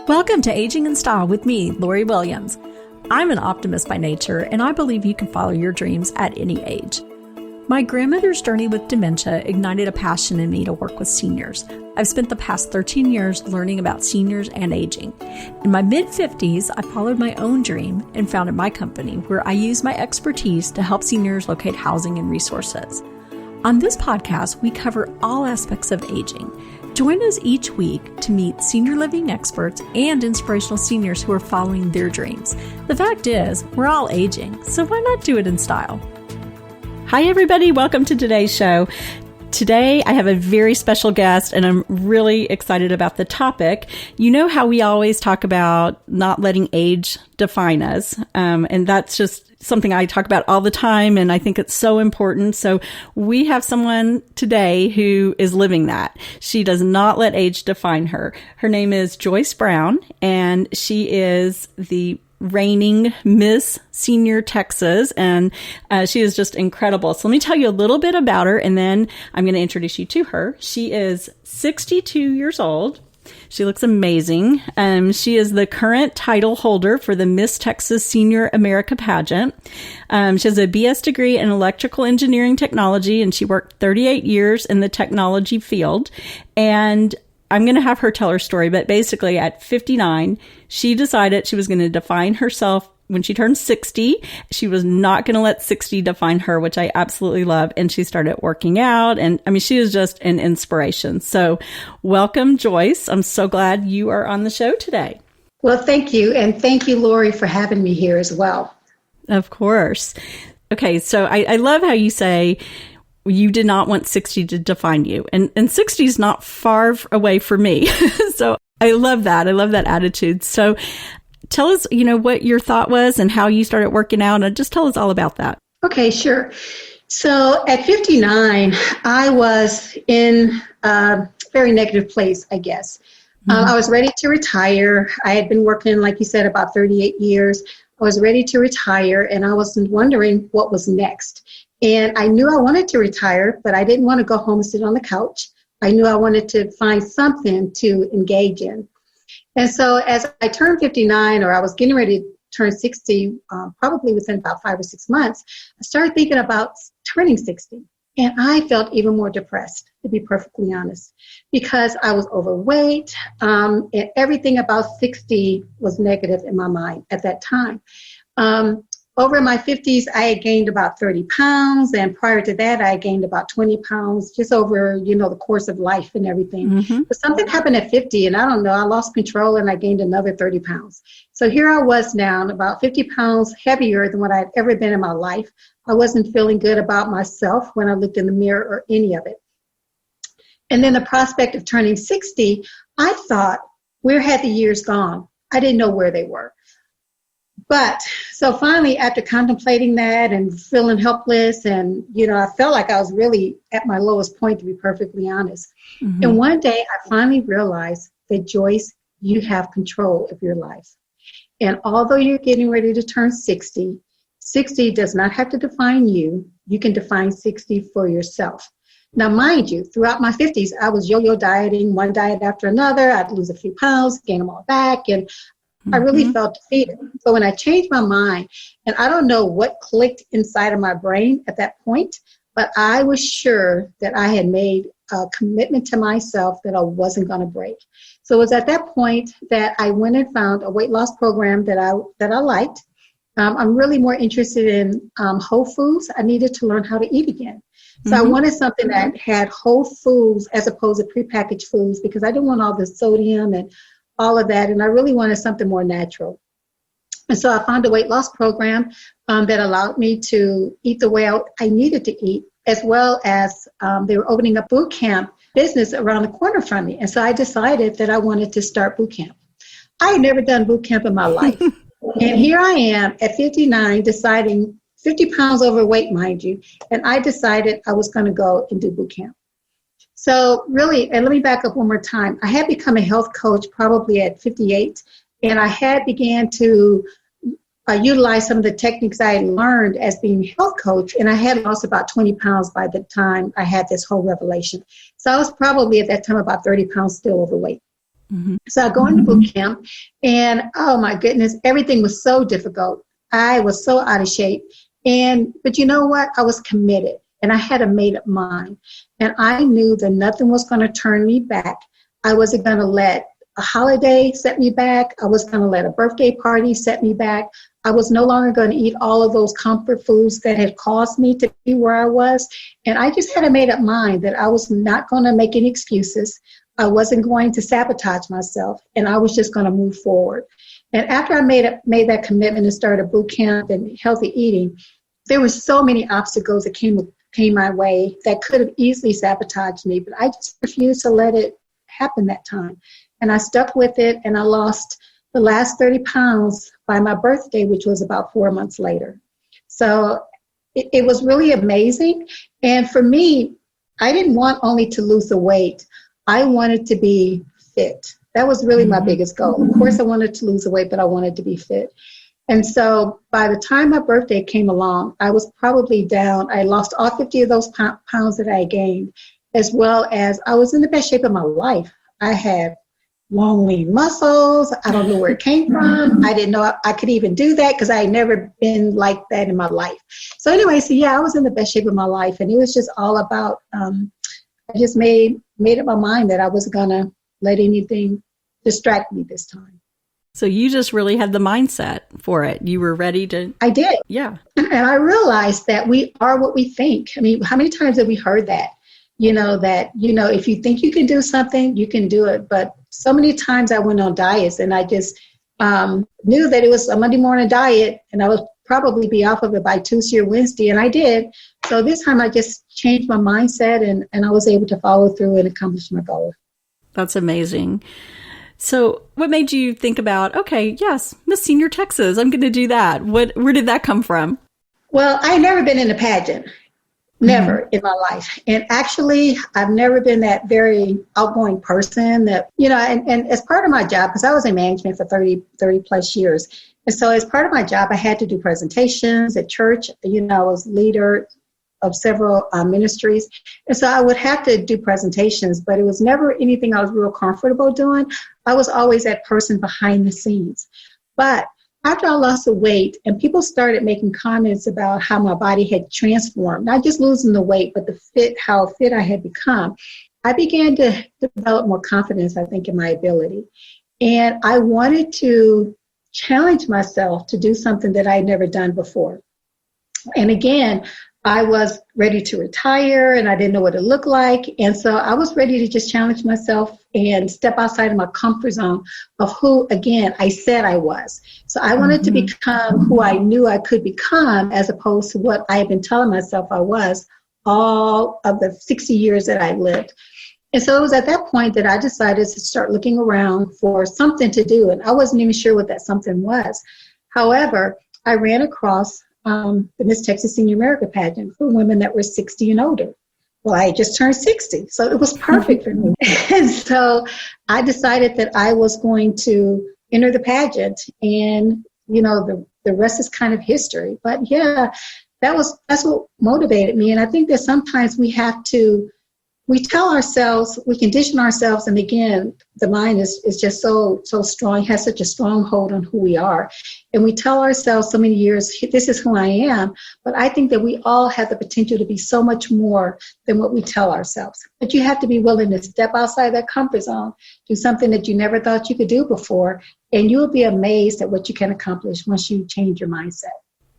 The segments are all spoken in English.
Welcome to Aging in Style with me, Lori Williams. I'm an optimist by nature, and I believe you can follow your dreams at any age. My grandmother's journey with dementia ignited a passion in me to work with seniors. I've spent the past 13 years learning about seniors and aging. In my mid-50s, I followed my own dream and founded my company, where I use my expertise to help seniors locate housing and resources. On this podcast, we cover all aspects of aging. Join us each week to meet senior living experts and inspirational seniors who are following their dreams. The fact is, we're all aging, so why not do it in style? Hi, everybody. Welcome to today's show. Today, I have a very special guest, and I'm really excited about the topic. You know how we always talk about not letting age define us, and that's just something I talk about all the time, and I think it's so important. So we have someone today who is living that. She does not let age define her. Her name is Joyce Brown, and she is the reigning Miss Senior Texas, and she is just incredible. So let me tell you a little bit about her, and then I'm going to introduce you to her. She is 62 years old. She looks amazing. She is the current title holder for the Miss Texas Senior America pageant. She has a BS degree in electrical engineering technology, and she worked 38 years in the technology field. And I'm going to have her tell her story, but basically at 59, she decided she was going to define herself when she turned 60. She was not going to let 60 define her, which I absolutely love. And she started working out. And I mean, she is just an inspiration. So welcome, Joyce. I'm so glad you are on the show today. Well, thank you. And thank you, Lori, for having me here as well. Of course. Okay. So I love how you say you did not want 60 to define you. And 60 is not far away for me. So I love that. I love that attitude. So tell us, what your thought was and how you started working out, and just tell us all about that. Okay, sure. So at 59, I was in a very negative place, I guess. Mm-hmm. I was ready to retire. I had been working, like you said, about 38 years. I was ready to retire, and I was wondering what was next. And I knew I wanted to retire, but I didn't want to go home and sit on the couch. I knew I wanted to find something to engage in. And so as I turned 59, or I was getting ready to turn 60, probably within about 5 or 6 months, I started thinking about turning 60. And I felt even more depressed, to be perfectly honest, because I was overweight, and everything about 60 was negative in my mind at that time. Over my 50s, I had gained about 30 pounds, and prior to that, I gained about 20 pounds just over, the course of life and everything. Mm-hmm. But something happened at 50, and I don't know, I lost control, and I gained another 30 pounds. So here I was now, about 50 pounds heavier than what I'd ever been in my life. I wasn't feeling good about myself when I looked in the mirror or any of it. And then the prospect of turning 60, I thought, where had the years gone? I didn't know where they were. But so finally, after contemplating that and feeling helpless, and, I felt like I was really at my lowest point, to be perfectly honest. Mm-hmm. And one day I finally realized that, Joyce, you have control of your life. And although you're getting ready to turn 60, 60 does not have to define you. You can define 60 for yourself. Now, mind you, throughout my 50s, I was yo-yo dieting, one diet after another. I'd lose a few pounds, gain them all back, and I really felt defeated. So when I changed my mind, and I don't know what clicked inside of my brain at that point, but I was sure that I had made a commitment to myself that I wasn't going to break. So it was at that point that I went and found a weight loss program that I liked. I'm really more interested in whole foods. I needed to learn how to eat again. So I wanted something that had whole foods as opposed to prepackaged foods, because I didn't want all the sodium and all of that, and I really wanted something more natural. And so I found a weight loss program that allowed me to eat the way I needed to eat, as well as they were opening up boot camp business around the corner from me. And so I decided that I wanted to start boot camp. I had never done boot camp in my life. And here I am at 59 deciding, 50 pounds overweight, mind you, and I decided I was going to go and do boot camp. So really, and let me back up one more time. I had become a health coach probably at 58, and I had began to utilize some of the techniques I had learned as being a health coach, and I had lost about 20 pounds by the time I had this whole revelation. So I was probably at that time about 30 pounds still overweight. So I go into boot camp, and oh my goodness, everything was so difficult. I was so out of shape. But you know what? I was committed, and I had a made up mind. And I knew that nothing was going to turn me back. I wasn't going to let a holiday set me back. I was going to let a birthday party set me back. I was no longer going to eat all of those comfort foods that had caused me to be where I was. And I just had a made up mind that I was not going to make any excuses. I wasn't going to sabotage myself, and I was just going to move forward. And after I made that commitment and started boot camp and healthy eating, there were so many obstacles that came my way that could have easily sabotaged me, but I just refused to let it happen that time. And I stuck with it, and I lost the last 30 pounds by my birthday, which was about 4 months later. So it was really amazing. And for me, I didn't want only to lose the weight. I wanted to be fit. That was really my biggest goal. Of course, I wanted to lose the weight, but I wanted to be fit. And so by the time my birthday came along, I was probably down. I lost all 50 of those pounds that I gained, as well as I was in the best shape of my life. I had long, lean muscles. I don't know where it came from. I didn't know I could even do that because I had never been like that in my life. So anyway, I was in the best shape of my life, and it was just all about, I just made up my mind that I wasn't going to let anything distract me this time. So you just really had the mindset for it. You were ready to. I did. Yeah. And I realized that we are what we think. I mean, how many times have we heard that? If you think you can do something, you can do it. But so many times I went on diets, and I just knew that it was a Monday morning diet, and I would probably be off of it by Tuesday or Wednesday, and I did. So this time I just changed my mindset, and I was able to follow through and accomplish my goal. That's amazing. So what made you think about, okay, yes, Miss Senior Texas, I'm going to do that? Where did that come from? Well, I had never been in a pageant. Never in my life. And actually, I've never been that very outgoing person that, and as part of my job, because I was in management for 30 plus years. And so as part of my job, I had to do presentations at church. I was leader of several ministries. And so I would have to do presentations, but it was never anything I was real comfortable doing. I was always that person behind the scenes. But after I lost the weight, and people started making comments about how my body had transformed, not just losing the weight, but how fit I had become, I began to develop more confidence, I think, in my ability. And I wanted to challenge myself to do something that I had never done before. And again, I was ready to retire, and I didn't know what it looked like. And so I was ready to just challenge myself and step outside of my comfort zone of who, again, I said I was. So I wanted to become who I knew I could become, as opposed to what I had been telling myself I was all of the 60 years that I lived. And so it was at that point that I decided to start looking around for something to do. And I wasn't even sure what that something was. However, I ran across the Miss Texas Senior America pageant for women that were 60 and older. Well, I just turned 60, so it was perfect for me. And so I decided that I was going to enter the pageant, and, the rest is kind of history. But yeah, that's what motivated me. And I think that sometimes we tell ourselves, we condition ourselves, and again, the mind is just so strong, has such a strong hold on who we are. And we tell ourselves so many years, this is who I am. But I think that we all have the potential to be so much more than what we tell ourselves. But you have to be willing to step outside that comfort zone, do something that you never thought you could do before, and you'll be amazed at what you can accomplish once you change your mindset.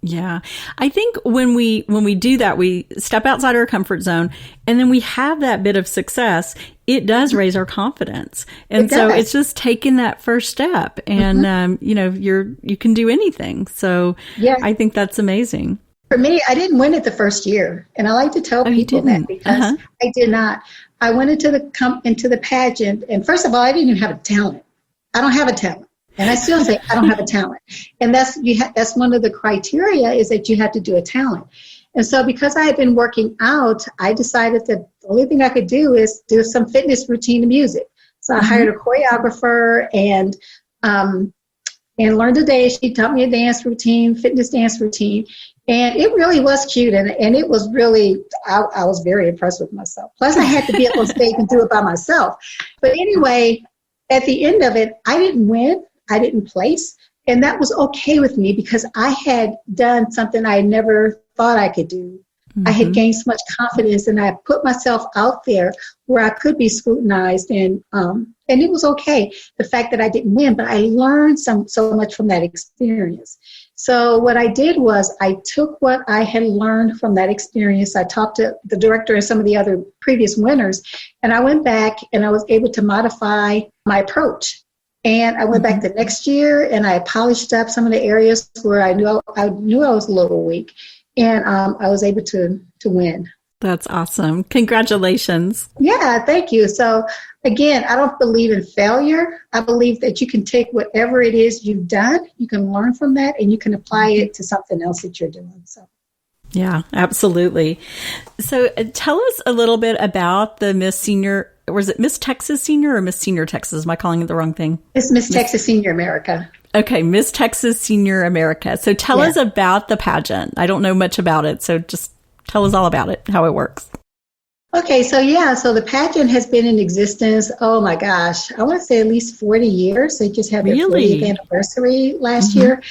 Yeah. I think when we do that, we step outside our comfort zone, and then we have that bit of success, it does raise our confidence. And so it's just taking that first step, and, you can do anything. So yeah. I think that's amazing. For me, I didn't win it the first year. And I like to tell people that because I did not. I went into the pageant, and first of all, I didn't even have a talent. I don't have a talent. And I still say I don't have a talent. And that's one of the criteria, is that you have to do a talent. And so because I had been working out, I decided that the only thing I could do is do some fitness routine to music. So I hired a choreographer and learned a dance. She taught me a dance routine, fitness dance routine. And it really was cute. And it was really, I was very impressed with myself. Plus I had to be up on stage and do it by myself. But anyway, at the end of it, I didn't win. I didn't place. And that was okay with me because I had done something I never thought I could do. I had gained so much confidence, and I put myself out there where I could be scrutinized, and it was okay. The fact that I didn't win, but I learned so much from that experience. So what I did was I took what I had learned from that experience. I talked to the director and some of the other previous winners, and I went back and I was able to modify my approach. And I went back the next year and I polished up some of the areas where I knew I was a little weak. And I was able to win. That's awesome. Congratulations. Yeah, thank you. So again, I don't believe in failure. I believe that you can take whatever it is you've done, you can learn from that, and you can apply it to something else that you're doing. So. Yeah, absolutely. So tell us a little bit about the Miss Senior, or is it Miss Texas Senior or Miss Senior Texas? Am I calling it the wrong thing? It's Miss Texas Senior America. Okay, Miss Texas Senior America. So tell us about the pageant. I don't know much about it, so just tell us all about it, how it works. Okay, so the pageant has been in existence, oh my gosh, I want to say at least 40 years. They just had their 40th anniversary last year.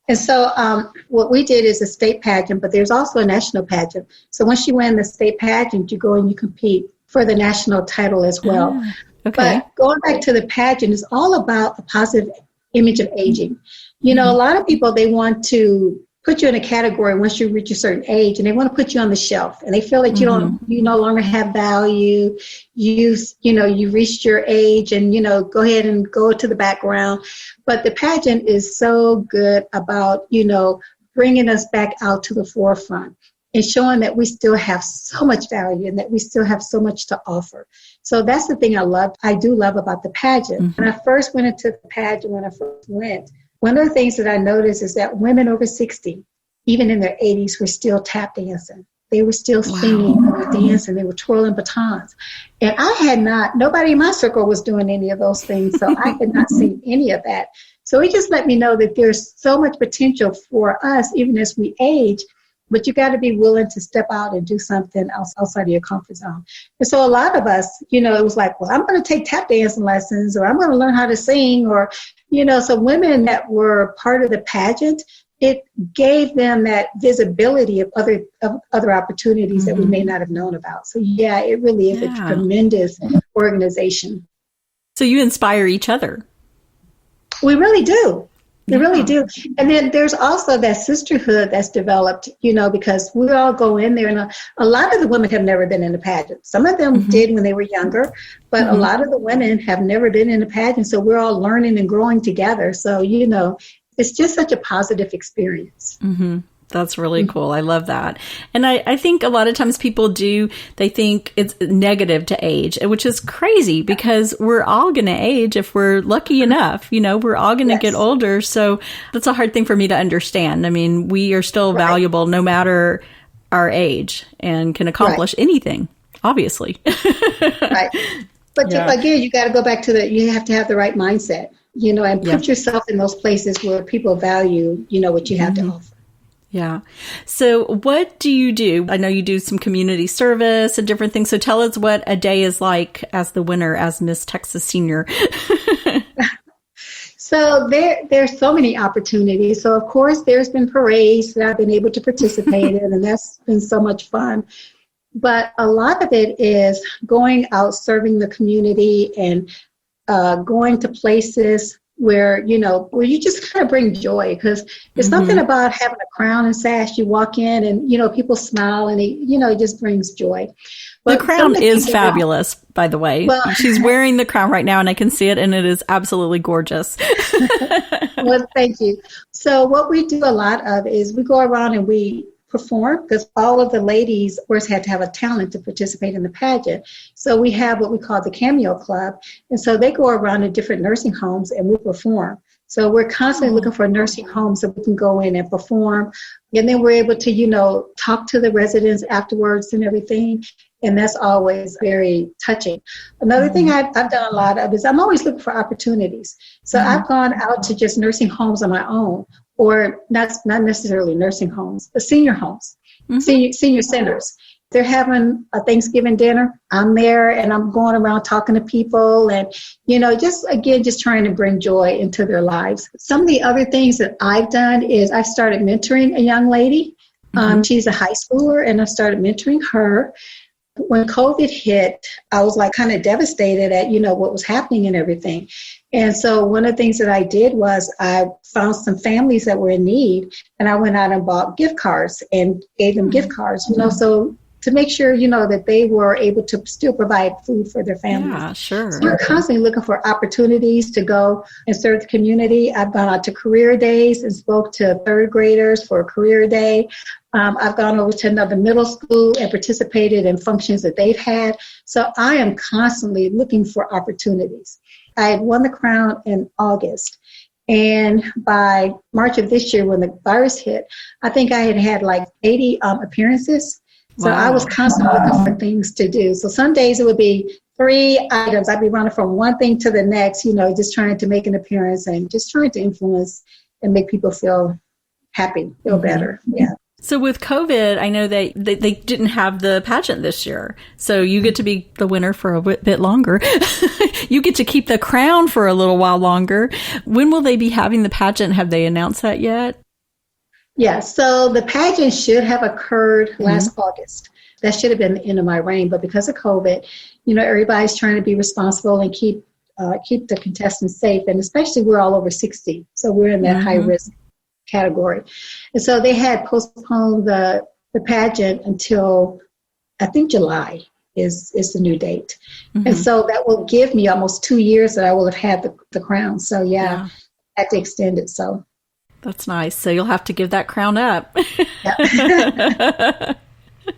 And so what we did is a state pageant, but there's also a national pageant. So once you win the state pageant, you go and you compete for the national title as well. Okay. But going back to the pageant is all about the positive image of aging. You know, a lot of people, they want to put you in a category once you reach a certain age, and they want to put you on the shelf, and they feel that you no longer have value. You reached your age, and go ahead and go to the background. But the pageant is so good about bringing us back out to the forefront and showing that we still have so much value and that we still have so much to offer. So that's the thing I do love about the pageant. When I first went into the pageant, one of the things that I noticed is that women over 60, even in their 80s, were still tap dancing. They were still singing, they were dancing, they were twirling batons. And nobody in my circle was doing any of those things, so I had not seen any of that. So it just let me know that there's so much potential for us, even as we age, but you got to be willing to step out and do something else outside of your comfort zone. And so a lot of us, it was like, well, I'm going to take tap dancing lessons, or I'm going to learn how to sing, or, so women that were part of the pageant, it gave them that visibility of other opportunities that we may not have known about. So yeah, it really is a tremendous organization. So you inspire each other. We really do. They really do. And then there's also that sisterhood that's developed, because we all go in there, and a lot of the women have never been in a pageant. Some of them did when they were younger, but a lot of the women have never been in a pageant. So we're all learning and growing together. So, it's just such a positive experience. That's really cool. I love that. And I think a lot of times people they think it's negative to age, which is crazy because we're all going to age if we're lucky enough. We're all going to get older. So that's a hard thing for me to understand. I mean, we are still valuable no matter our age and can accomplish anything, obviously. Right. But again, you got to go back to you have to have the right mindset, and put yourself in those places where people value, what you have to offer. Yeah. So what do you do? I know you do some community service and different things. So tell us what a day is like as the winner, as Miss Texas Senior. So there's so many opportunities. So of course there's been parades that I've been able to participate in, and that's been so much fun. But a lot of it is going out, serving the community, and going to places where you just kind of bring joy, because there's something about having a crown and sash. You walk in and, people smile, and it just brings joy. But the crown is fabulous, by the way. Well, she's wearing the crown right now, and I can see it, and it is absolutely gorgeous. Well, thank you. So what we do a lot of is we go around and we perform, because all of the ladies, of course, had to have a talent to participate in the pageant. So we have what we call the Cameo Club. And so they go around to different nursing homes and we perform. So we're constantly looking for nursing homes that we can go in and perform. And then we're able to, talk to the residents afterwards and everything. And that's always very touching. Another thing I've done a lot of is I'm always looking for opportunities. So I've gone out to just nursing homes on my own, or not necessarily nursing homes, but senior homes, senior centers. they're having a Thanksgiving dinner, I'm there and I'm going around talking to people and, just trying to bring joy into their lives. Some of the other things that I've done is I started mentoring a young lady. She's a high schooler and I started mentoring her. When COVID hit, I was like kind of devastated at, what was happening and everything. And so one of the things that I did was I found some families that were in need and I went out and bought gift cards and gave them gift cards, so to make sure, that they were able to still provide food for their families. Yeah, sure. So we're constantly looking for opportunities to go and serve the community. I've gone out to career days and spoke to third graders for a career day. I've gone over to another middle school and participated in functions that they've had. So I am constantly looking for opportunities. I had won the crown in August. And by March of this year, when the virus hit, I think I had like 80 appearances. So I was constantly looking for things to do. So some days it would be 3 items. I'd be running from one thing to the next, just trying to make an appearance and just trying to influence and make people feel happy, feel better. Yeah. So with COVID, I know they didn't have the pageant this year. So you get to be the winner for a bit longer. You get to keep the crown for a little while longer. When will they be having the pageant? Have they announced that yet? Yeah, so the pageant should have occurred last August. That should have been the end of my reign, but because of COVID, everybody's trying to be responsible and keep the contestants safe, and especially we're all over 60, so we're in that high risk category. And so they had postponed the pageant until I think July is the new date, and so that will give me almost 2 years that I will have had the crown. So I had to extend it. So. That's nice. So you'll have to give that crown up.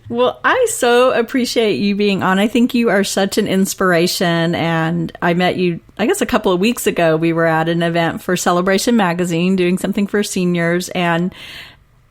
Well, I so appreciate you being on. I think you are such an inspiration. And I met you, I guess, a couple of weeks ago. We were at an event for Celebration Magazine doing something for seniors. And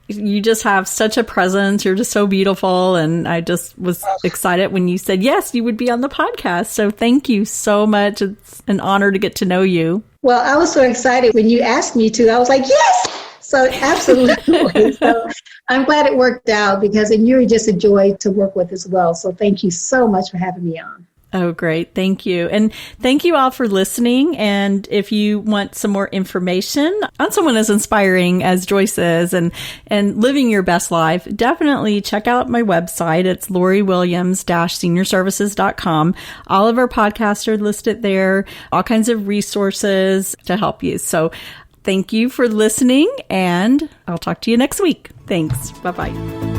you just have such a presence. You're just so beautiful. And I just was excited when you said, yes, you would be on the podcast. So thank you so much. It's an honor to get to know you. Well, I was so excited when you asked me to. I was like, yes! So absolutely. So I'm glad it worked out because you're just a joy to work with as well. So thank you so much for having me on. Oh, great. Thank you. And thank you all for listening. And if you want some more information on someone as inspiring as Joyce is and living your best life, definitely check out my website. It's LoriWilliams-seniorservices.com. All of our podcasts are listed there, all kinds of resources to help you. So thank you for listening, and I'll talk to you next week. Thanks. Bye-bye.